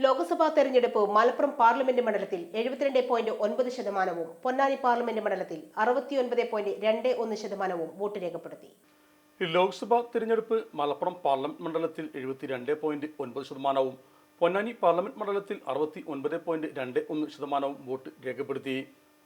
ലോക്സഭാ തെരഞ്ഞെടുപ്പ് മലപ്പുറം പാർലമെന്റ് മണ്ഡലത്തിൽ 72.9%, പൊന്നാനി പാർലമെന്റ് മണ്ഡലത്തിൽ 69.21% വോട്ട് രേഖപ്പെടുത്തി. ലോക്സഭാ തെരഞ്ഞെടുപ്പ് മലപ്പുറം പാർലമെന്റ് മണ്ഡലത്തിൽ 72.9%, പൊന്നാനി പാർലമെന്റ് മണ്ഡലത്തിൽ 69.21% വോട്ട് രേഖപ്പെടുത്തി.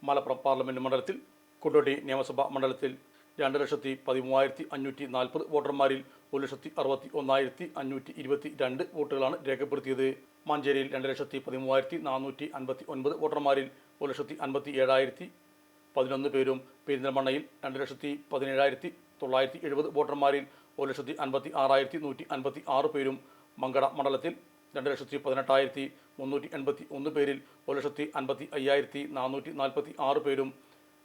മലപ്പുറം പാർലമെന്റ് മണ്ഡലത്തിൽ കൊണ്ടോട്ടി നിയമസഭാ മണ്ഡലത്തിൽ 2,13,540 വോട്ടർമാരിൽ 1,61,522 വോട്ടുകളാണ് രേഖപ്പെടുത്തിയത്. മഞ്ചേരിയിൽ 2,13,459 വോട്ടർമാരിൽ 1,57,011 പേരും, പെരിന്തൽമണ്ണയിൽ 2,17,970 വോട്ടർമാരിൽ 1,56,156 പേരും, മങ്കട മണ്ഡലത്തിൽ 2,18,381 പേരിൽ 1,55,446 പേരും,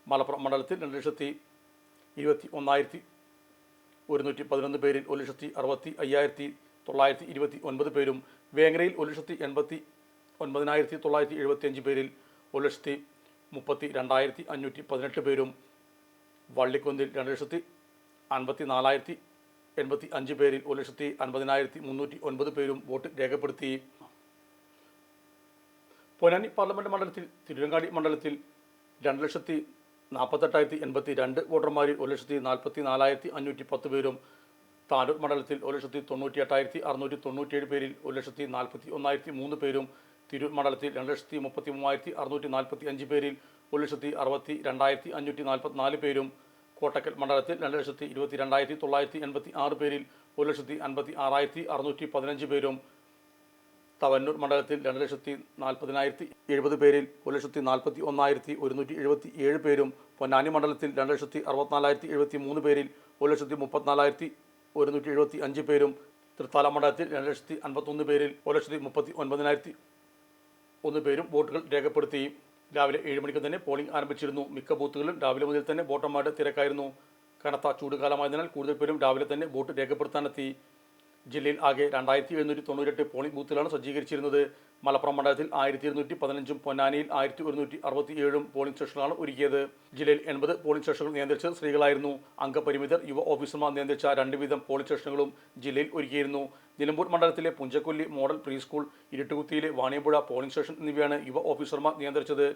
മലപ്പുറം മണ്ഡലത്തിൽ 2,21,111 പേരിൽ 1,65,929 പേരും, വേങ്ങരയിൽ 1,89,975 പേരിൽ 1,32,518 പേരും, വള്ളിക്കുന്നിൽ 2,54,085 പേരിൽ 1,50,309 പേരും വോട്ട് രേഖപ്പെടുത്തി. പൊന്നാനി പാർലമെന്റ് മണ്ഡലത്തിൽ തിരുരങ്ങാടി മണ്ഡലത്തിൽ 2,48,082 വോട്ടർമാരിൽ 1,44,510 പേരും, താനൂർ മണ്ഡലത്തിൽ 1,98,697 പേരിൽ 1,41,003 പേരും, തിരൂർ മണ്ഡലത്തിൽ 2,33,645 പേരിൽ 1,62,544 പേരും, കോട്ടക്കൽ മണ്ഡലത്തിൽ 2,22,986 പേരിൽ 1,56,615 പേരും, തവന്നൂർ മണ്ഡലത്തിൽ 2,40,070 പേരിൽ 1,41,177 പേരും, പൊന്നാനി മണ്ഡലത്തിൽ 2,64,073 പേരിൽ 1,34,175 പേരും, തൃത്താല മണ്ഡലത്തിൽ 2,51 പേരിൽ 1,39,001 പേരും വോട്ടുകൾ രേഖപ്പെടുത്തി. രാവിലെ 7 മണിക്ക് തന്നെ പോളിംഗ് ആരംഭിച്ചിരുന്നു. മിക്ക ബൂത്തുകളിലും രാവിലെ മുതൽ തന്നെ വോട്ടർമാരുടെ തിരക്കായിരുന്നു. കനത്ത ചൂടുകാലമായതിനാൽ കൂടുതൽ പേരും രാവിലെ തന്നെ വോട്ട് രേഖപ്പെടുത്താനെത്തി. ജില്ലയിൽ ആകെ 2,798 പോളിംഗ് ബൂത്തുകളാണ് സജ്ജീകരിച്ചിരുന്നത്. മലപ്പുറം മണ്ഡലത്തിൽ 1,215, പൊന്നാനിയിൽ 1,167 പോളിംഗ് സ്റ്റേഷനുകളാണ് ഒരുക്കിയത്. ജില്ലയിൽ 80 പോളിംഗ് സ്റ്റേഷനുകൾ നിയന്ത്രിച്ചത് സ്ത്രീകളായിരുന്നു. അംഗപരിമിതർ, യുവ ഓഫീസർമാർ നിയന്ത്രിച്ച 2 വീതം പോളിംഗ് സ്റ്റേഷനുകളും ജില്ലയിൽ ഒരുക്കിയിരുന്നു. നിലമ്പൂർ മണ്ഡലത്തിലെ പുഞ്ചക്കൊല്ലി മോഡൽ പ്രീ സ്കൂൾ, ഇരുട്ടുകുത്തിയിലെ വാണിയമ്പുഴ പോളിംഗ് സ്റ്റേഷൻ എന്നിവയാണ് യുവ ഓഫീസർമാർ നിയന്ത്രിച്ചത്.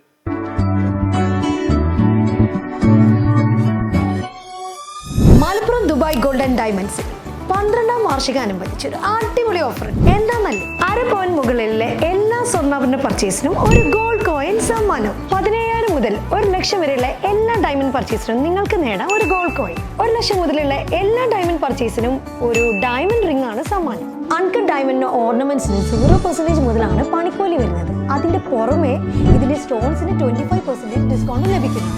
മലപ്പുറം ദുബായ് ഗോൾഡൻ ഡയമണ്ട്സ് 12ാം വാർഷികാനുബന്ധിച്ചൊരു അടിപൊളി ഓഫർ എന്താണെന്നല്ലേ, 1/2 പവൻ മുകളിലെ എല്ലാ സ്വർണ്ണാഭരണ പർച്ചേസിനും ഒരു ഗോൾഡ് കോയിൻ സമ്മാനം. 17,000 മുതൽ 1 ലക്ഷം വരെയുള്ള എല്ലാ ഡയമണ്ട് പർച്ചേസിനും നിങ്ങൾക്ക് നേടാം ഒരു ഗോൾഡ് കോയിൻ. 1 ലക്ഷം മുതലുള്ള എല്ലാ ഡയമണ്ട് പർച്ചേസിനും ഒരു ഡയമണ്ട് റിംഗ് ആണ് സമ്മാനം. അൺകട്ട് ഡയമണ്ടിന്റെ ഓർണമെന്റ്സിന് 0% മുതലാണ് പണിക്കൂലി വരുന്നത്. അതിന്റെ പുറമെ ഇതിന്റെ സ്റ്റോൺസിന് 25% ഡിസ്കൗണ്ട് ലഭിക്കുന്നു.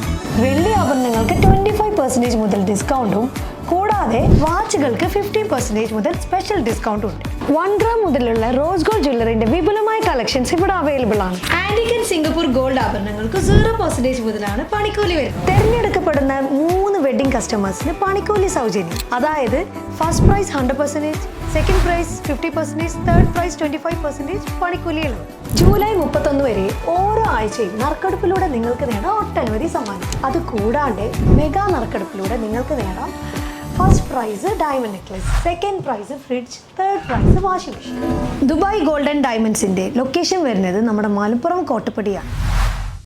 വെള്ളി ആഭരണങ്ങൾക്ക് 25% മുതൽ ഡിസ്കൗണ്ടും, കൂടാതെ വാച്ചുകൾക്ക് 50% മുതൽ സ്പെഷ്യൽ ഡിസ്കൗണ്ടും ഉണ്ട്. 1 ഗ്രാം മുതലുള്ള റോസ് ഗോൾഡ് ജ്വല്ലറിന്റെ വിപുലമായ കളക്ഷൻസ് ഇവിടെ അവൈലബിൾ ആണ്. ആന്റിക് ആൻഡ് സിംഗപ്പൂർ ഗോൾഡ് ആഭരണങ്ങൾക്ക് 0% മുതലാണ് പണിക്കൂലി വരുന്നത്. തെരഞ്ഞെടുക്കപ്പെടുന്ന 3 വെഡിംഗ് കസ്റ്റമേഴ്സിന് പണിക്കൂലി സൗജന്യം. അതായത് first prize 100%, second prize 50%, third prize 25% പണിക്കൂലിയിലാണ്. ജൂലൈ 31 വരെ ഓരോ ആഴ്ചയും നറുക്കെടുപ്പിലൂടെ നിങ്ങൾക്ക് നേടാം ഒട്ടനവധി സമ്മാനം. അത് കൂടാതെ മെഗാ നറുക്കെടുപ്പിലൂടെ നിങ്ങൾക്ക് നേടാം first prize diamond necklace, second prize fridge, third prize washing machine. Dubai golden ഡയമണ്ട്സിന്റെ ലൊക്കേഷൻ വരുന്നത് നമ്മുടെ മലപ്പുറം കോട്ടപ്പടിയാണ്.